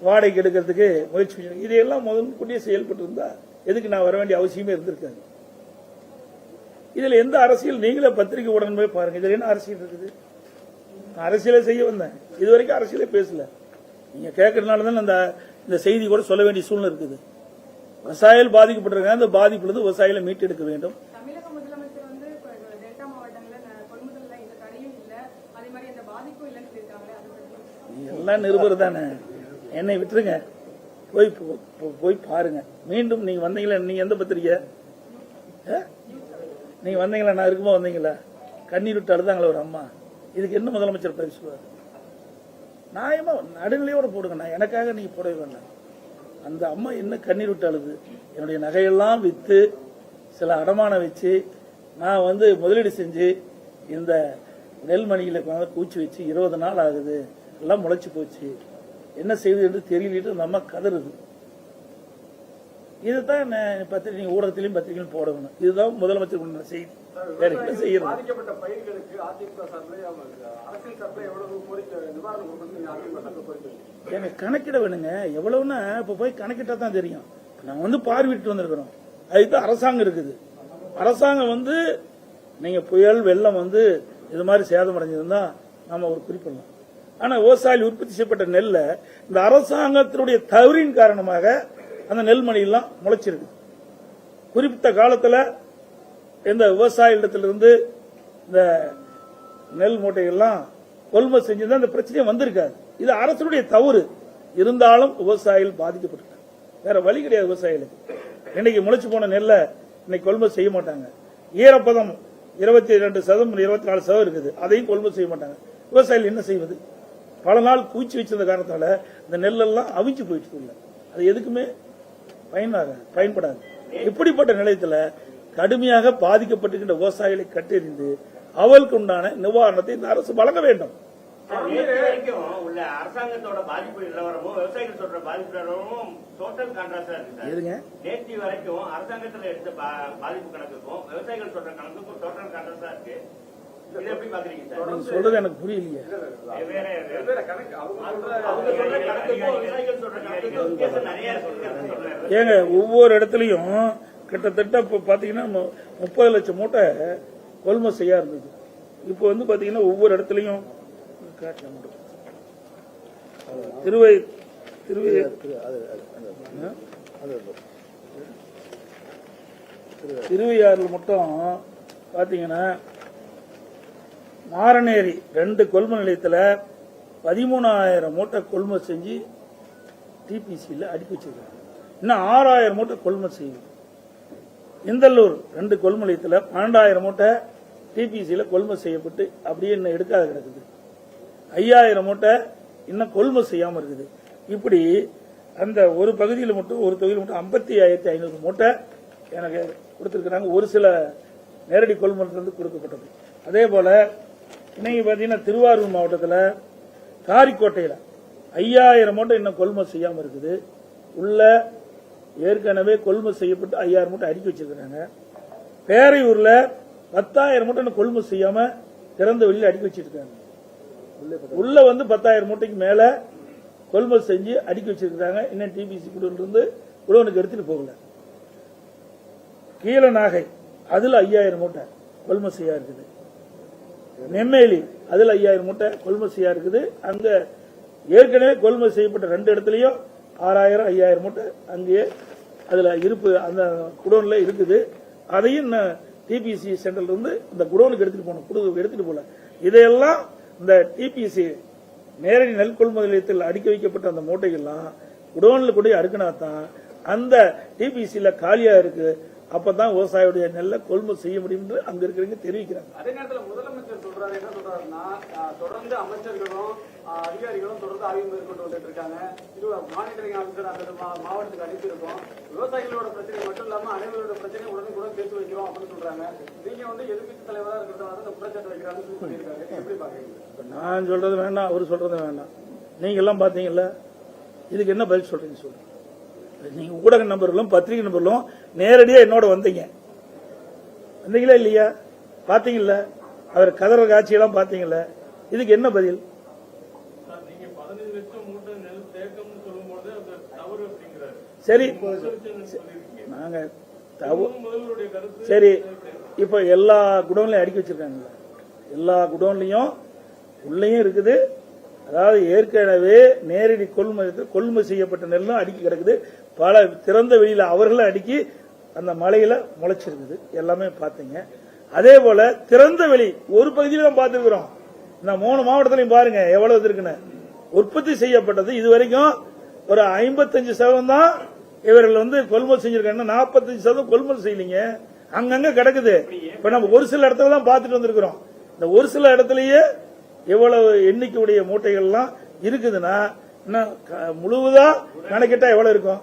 வாடகைக்கு எடுக்கிறதுக்கு முயற்சி பண்ணி இதையெல்லாம் முதன்கூட்டியே செயல்பட்டு இருந்தா எதுக்கு நான் வர வேண்டிய அவசியமே இருந்திருக்காது. இதுல எந்த அரசியல்? நீங்களே பத்திரிகை உடனே போய் பாருங்க, இதுல என்ன அரசியல் இருக்குது? அரசியலை செய்ய வந்தேன், இதுவரைக்கும் அரசியலே பேசல. நீங்க கேட்கறதுனால தான் இந்த செய்தி கூட சொல்ல வேண்டிய சூழ்நிலை இருக்குது. விவசாயிகள் பாதிக்கப்பட்டிருக்காங்க, அந்த பாதிப்புல இருந்து விவசாயிகளை மீட்டெடுக்க வேண்டும். தமிழக முதலமைச்சர் வந்து டெல்டா மாவட்டங்களில் கொள்முதல்ல இந்த தடையும் இல்ல, அதே மாதிரி இந்த பாதிப்பும் இல்லைன்னு சொல்லியிருக்காங்க. எல்லாம் நிருபர் தானே, என்னை விட்டுருங்க, போய் பாருங்க. மீண்டும் நீங்க வந்தீங்களா? நீங்க எந்த பத்திரிக்கை? நீங்க வந்தீங்களா? நான் இருக்கும்போது வந்தீங்களா? கண்ணீர் விட்டு அழுதாங்களா ஒரு அம்மா? இதுக்கு என்ன முதலமைச்சர் பதில் சொல்லுவார்? நியாயமா நடுநிலையோட போடுங்க. நான் எனக்காக நீங்க போடவே வேண்டாம். அந்த அம்மா என்ன கண்ணீர் விட்டு அழுது, என்னுடைய நகையெல்லாம் வித்து சில அடமானம் வச்சு நான் முதலீடு செஞ்சு இந்த நெல்மணிகளை பூச்சி வச்சு 20 நாள் ஆகுது, எல்லாம் முளைச்சு போச்சு, என்ன செய்வது என்று தெரியலிட்டு அந்த அம்மா கதறுது. இதுதான் நீங்க ஊடகத்திலையும் பத்திரிகையிலும் போடணும். இதுதான் முதலமைச்சர் செய்தி. வேற என்ன செய்யறது? பாதிக்கப்பட்ட பயிர்களுக்கு அதிமுக சார்பில் அரசியல் சார்பில் எவ்வளவு கோரிக்கை நிவாரணம் கொடுக்கணும் அதிமுக சார்பில் கோரிக்கை எனக்கு கணக்கிட வேணுங்க. எவ்வளவுன்னா இப்ப போய் கணக்கிட்டா தான் தெரியும். நான் பார்வையிட்டு வந்திருக்கிறோம். அதுதான் அரசாங்கம் இருக்குது. அரசாங்கம் நீங்க புயல் வெள்ளம் இது மாதிரி சேதம் அடைஞ்சிருந்தா நாம ஒரு குறிப்பிடலாம். ஆனா விவசாயிகள் உற்பத்தி செய்யப்பட்ட நெல்லை இந்த அரசாங்கத்தினுடைய தவறின் காரணமாக அந்த நெல்மணி எல்லாம் முளைச்சிருக்கு. குறிப்பிட்ட காலத்துல இந்த விவசாயிடத்திலிருந்து இந்த நெல் மூட்டைகள்லாம் கொள்முதல் செஞ்சிருந்தா இந்த பிரச்சனையே வந்திருக்காது. இது அரசுடைய தவறு. இருந்தாலும் விவசாயிகள் பாதிக்கப்பட்டிருக்காங்க. வேற வழி கிடையாது. விவசாயிகளுக்கு இன்னைக்கு முளைச்சு போன நெல்லை இன்னைக்கு கொள்முதல் செய்ய மாட்டாங்க. ஈரப்பதம் 22% 24% இருக்குது, அதையும் கொள்முதல் செய்ய மாட்டாங்க. விவசாயிகள் என்ன செய்வது? பல நாள் பூச்சி வச்சிருந்த காரணத்தால இந்த நெல்லெல்லாம் அவிஞ்சு போயிட்டு இல்லை, அது எதுக்குமே பயன்படாது. இப்படிப்பட்ட நிலையத்தில் கடுமையாக பாதிக்கப்பட்டிருக்கின்ற விவசாயிகளை கட்டெறிந்து அவளுக்கு உண்டான நிவாரணத்தை இந்த அரசு வழங்க வேண்டும். நேற்று வரைக்கும் உள்ள அரசாங்கத்தோட பாதிப்பு நிலவரமும் விவசாயிகள் சொல்ற பாதிப்பு நிலவரமும் டோட்டல் கான்ட்ராஸ்டா இருக்கு. நேற்று வரைக்கும் அரசாங்கத்தில் எடுத்த பாதிப்பு கணக்குக்கும் விவசாயிகள் சொல்ற கணக்குக்கும் டோட்டல் கான்ட்ராஸ்டா இருக்கு. இதை எப்படி பாக்குறீங்க சார்? நீங்க சொல்றது எனக்கு புரியலையே. ஏங்க ஒவ்வொரு இடத்துலயும் கிட்டத்தட்ட இப்ப பாத்தீங்கன்னா 30 லட்சம் மூட்டை கொள்முதல் செய்ய இருந்தது. இப்ப பாத்தீங்கன்னா ஒவ்வொரு இடத்துலயும் திருவையாறுல மட்டும் பாத்தீங்கன்னா மாரநேரி 2 கொள்முதல் நிலையத்தில் 13,000 மூட்டை கொள்முதல் செஞ்சு டிபிசியில் அடுக்கி வச்சிருக்காங்க. இன்னும் 6,000 மூட்டை கொள்முதல் செய்யும். இந்தல்லூர் 2 கொள்முதல் நிலையத்தில் 12,000 மூட்டை டிபிசியில் கொள்முதல் செய்யப்பட்டு அப்படியே இன்னும் எடுக்காத கிடக்குது. 5,000 மூட்டை இன்னும் கொள்முதல் செய்யாம இருக்குது. இப்படி அந்த ஒரு பகுதியில் மட்டும், ஒரு தொகுதியில் மட்டும் 55,500 மூட்டை எனக்கு கொடுத்திருக்கிறாங்க. ஒரு சில நேரடி கொள்முதல் கொடுக்கப்பட்டது. அதே போல இன்னைக்கு பாத்தீங்கன்னா திருவாரூர் மாவட்டத்தில் காரிக்கோட்டையில் 5,000 மூட்டை இன்னும் கொள்முதல் செய்யாம இருக்குது. உள்ள ஏற்கனவே கொள்முதல் செய்யப்பட்டு 5,000 மூட்டை அடுக்கி வச்சிருக்கிறாங்க. பேரையூர்ல 10,000 மூட்டை இன்னும் கொள்முதல் செய்யாம திறந்த வெளியில் அடுக்கி வச்சிருக்காங்க. உள்ள 10,000 மூட்டைக்கு மேல கொள்முதல் செஞ்சு அடுக்கி வச்சிருக்காங்க. இன்னும் டிபிசி குடோன்ல குடோனுக்கு எடுத்துட்டு போகல. கீழ நாகை அதுல 5,000 மூட்டை கொள்முதல் செய்யா இருக்குது. நெம்மேலி அதுல 5,000 மூட்டை கொள்முதல் செய்யா இருக்குது. அங்க ஏற்கனவே கொள்முதல் செய்யப்பட்ட 2 இடத்துலயும் 6,000 5,000 மூட்டை அங்கேயே அதுல இருப்பு அந்த குடோன்ல இருக்குது. அதையும் டிபிசி சென்டர்ல இருந்து இந்த குடோனுக்கு எடுத்துட்டு போல. இதையெல்லாம் இந்த டிபிசி நேரடி நெல் கொள்முதல் நிலையத்தில் அடுக்கி வைக்கப்பட்ட அந்த மூட்டைகள்லாம் குடோன்ல கூட அடுக்கினா தான் அந்த டிபிசியில காலியா இருக்கு, அப்பதான் விவசாயியுடைய நெல்லை கொள்முதல் செய்ய முடியும் என்று அங்க இருக்கிறவங்க தெரிவிக்கிறாங்க. அதே நேரத்தில் முதலமைச்சர் சொல்றாரு, என்ன சொல்றாருன்னா, தொடர்ந்து அமைச்சர்களும் அதிகாரிகளும் தொடர்ந்து ஆய்வு மேற்கொண்டு வந்துட்டு இருக்காங்க. இது மானிட்டரிங் ஆஃபீஸர் அந்த மாவட்டத்துக்கு அனுப்பியிருக்கோம். விவசாயிகளோட பிரச்சனை மட்டும் இல்லாம அனைவரோட பிரச்சனை உடனுக்குடன் பேசி வைக்கிறோம் அப்படின்னு சொல்றாங்க. நீங்க எதிர்க்கட்சி தலைவராக இருக்கிறதால இந்த குற்றச்சாட்டு வைக்கிறாங்கன்னு சொல்லியிருக்காரு. எப்படி பாக்குறீங்க? நான் சொல்றது வேண்டாம், அவரு சொல்றது வேண்டாம். நீங்க எல்லாம் பாத்தீங்கல்ல, இதுக்கு என்ன பதில் சொல்றீங்க சொல்லுங்க. நீங்க ஊடக நண்பர்களும் பத்திரிகை நண்பர்களும் நேரடியா என்னோட வந்தீங்களா இல்லையா? பாத்தீங்கல்ல, அவர் கதற காட்சியெல்லாம் பாத்தீங்கல்ல, இதுக்கு என்ன பதில்? நீங்க 15 லட்சம் மூட்டை நெல் தேக்கம்னு சொல்லும்போது அது தவறு அப்படிங்கிறாரு. சரி, நாங்க முதல்வருடைய கருத்து சரி, இப்ப எல்லா குடோன்லயும் அடுக்கி வச்சிருக்காங்கல்ல, எல்லா குடோன்லயும் உள்ளேயும் இருக்குது. அதாவது ஏற்கனவே நேரடி கொள்முதல் செய்யப்பட்ட நெல்லும் அடுக்கி கிடக்குது. பல திறந்த வெளியில அவர்களும் அடுக்கி அந்த மலையில முளைச்சிருக்குது. எல்லாமே பாத்தீங்க. அதே போல திறந்த வெளி ஒரு பகுதியில தான் பார்த்திருக்கிறோம். இந்த 3 மாவட்டத்திலையும் பாருங்க எவ்வளவு இருக்குன்னு. உற்பத்தி செய்யப்பட்டது இதுவரைக்கும் ஒரு 55% தான் இவர்கள் கொள்முதல் செஞ்சிருக்காங்க. 45% கொள்முதல் செய்யலீங்க, அங்கங்க கிடக்குது. இப்ப நம்ம ஒரு சில இடத்துல தான் பார்த்துட்டு வந்திருக்கிறோம். இந்த ஒரு சில இடத்துலயே எவ்வளவு எண்ணிக்கையுடைய மூட்டைகள்லாம் இருக்குதுன்னா இன்னும் முழுவதா கணக்கிட்டா எவ்வளவு இருக்கும்?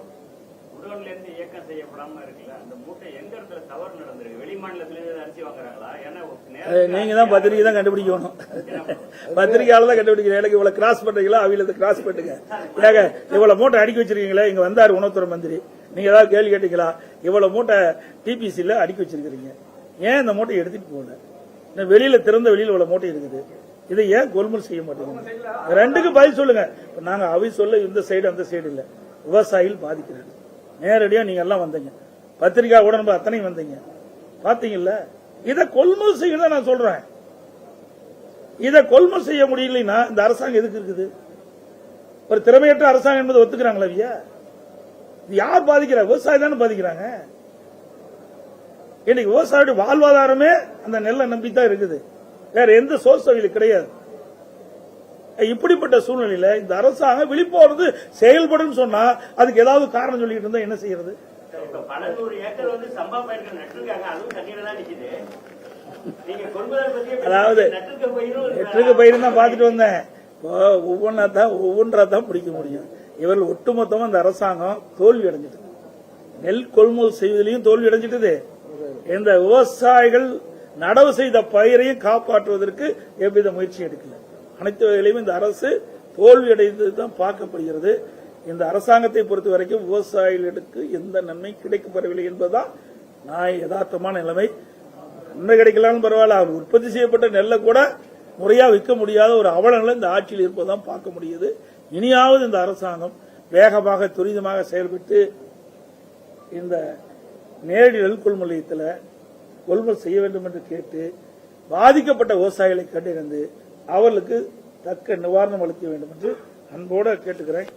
குடோன்ல இருந்து இயக்கம் செய்யப்படாம இருக்குல்ல, அந்த மூட்டை எந்த இடத்துல தவறு நடந்திருக்கு? வெளி மாநிலத்துல இருந்து அரிசி வாங்குறாங்களா? ஏன்னா நீங்க தான் பத்திரிகை தான் கண்டுபிடிக்கணும். பத்திரிகையால தான் கண்டுபிடிக்கிறேன். எனக்கு இவ்வளவு கிராஸ் பண்றீங்களா, அவையில கிராஸ் பண்ணுங்க. ஏங்க இவ்வளவு மூட்டை அடுக்கி வச்சிருக்கீங்களா? இங்க வந்தாரு உணவுத்துறை மந்திரி, நீங்க ஏதாவது கேள்வி கேட்டீங்களா? இவ்வளவு மூட்டை டிபிசில அடுக்கி வச்சிருக்கீங்க, ஏன் இந்த மூட்டை எடுத்துட்டு போகல? வெளியில திறந்த வெளியில இவ்வளவு மூட்டை இருக்குது, இதை ஏன் கொள்முதல் செய்ய மாட்டேங்க? ரெண்டுக்கு பதில் சொல்லுங்க. நாங்க அவை சொல்ல இந்த சைடு அந்த சைடு இல்ல, விவசாயிகள் பாதிக்கிறாங்க. நேரடியா நீங்க எல்லாம் வந்தீங்க, பத்திரிகை உடனே அத்தனையும் வந்தீங்க, பாத்தீங்கல்ல. இதை கொள்முதல் செய்ய நான் சொல்றேன். இதை கொள்முதல் செய்ய முடியலைன்னா இந்த அரசாங்கம் எதுக்கு இருக்குது? ஒரு திறமையற்ற அரசாங்கம் என்பதை ஒத்துக்கிறாங்களா? ஐயா, இது யார் பாதிக்கிறா? விவசாயி தானே பாதிக்கிறாங்க. இன்னைக்கு விவசாயியோட வாழ்வாதாரமே அந்த நெல்லை நம்பித்தான் இருக்குது, வேற எந்த சோர்ஸ் அவங்களுக்கு கிடையாது. இப்படிப்பட்ட சூழ்நிலையில இந்த அரசாங்கம் விழிப்போடு செயல்படும் சொன்னா அதுக்கு ஏதாவது காரணம் சொல்லிட்டு இருந்தா என்ன செய்யறது? 1200 ஏக்கர் சம்பா பயிர்கள் நட்டுருக்காங்க, அதுவும் தண்ணீர தான் நிக்குது. நீங்க கொள்முதல் பத்தி அதாவது நெற்றுக்கு பயிர் தான் பாத்துட்டு வந்தேன். ஒவ்வொன்றா தான் பிடிக்க முடியும். இவர்கள் ஒட்டுமொத்தமா இந்த அரசாங்கம் தோல்வி அடைஞ்சிட்டு, நெல் கொள்முதல் செய்வதிலையும் தோல்வி அடைஞ்சிட்டது. இந்த விவசாயிகள் நடவு செய்த பயிரையும் காப்பாற்றுவதற்கு எவ்வித முயற்சி எடுக்கல. அனைத்து வகையிலும் இந்த அரசு தோல்வி அடைந்ததுதான் பார்க்கப்படுகிறது. இந்த அரசாங்கத்தை பொறுத்த வரைக்கும் விவசாயிகளுக்கு எந்த நன்மை கிடைக்கப்படவில்லை என்பதுதான் யதார்த்தமான நிலைமை. நன்மை கிடைக்கலாம்னு பரவாயில்ல, அவர் உற்பத்தி செய்யப்பட்ட நெல்லை கூட முறையா விற்க முடியாத ஒரு அவலநிலை இந்த ஆட்சியில் இருப்பதுதான் பார்க்க முடியுது. இனியாவது இந்த அரசாங்கம் வேகமாக துரிதமாக செயல்பட்டு இந்த நேரடி நெல் கொள்முதல் நிலையத்தில் கொள்முதல் செய்ய வேண்டும் என்று கேட்டு பாதிக்கப்பட்ட விவசாயிகளை கண்டறிந்து அவர்களுக்கு தக்க நிவாரணம் அளிக்க வேண்டும் என்று அன்போடு கேட்டுக்கிறேன்.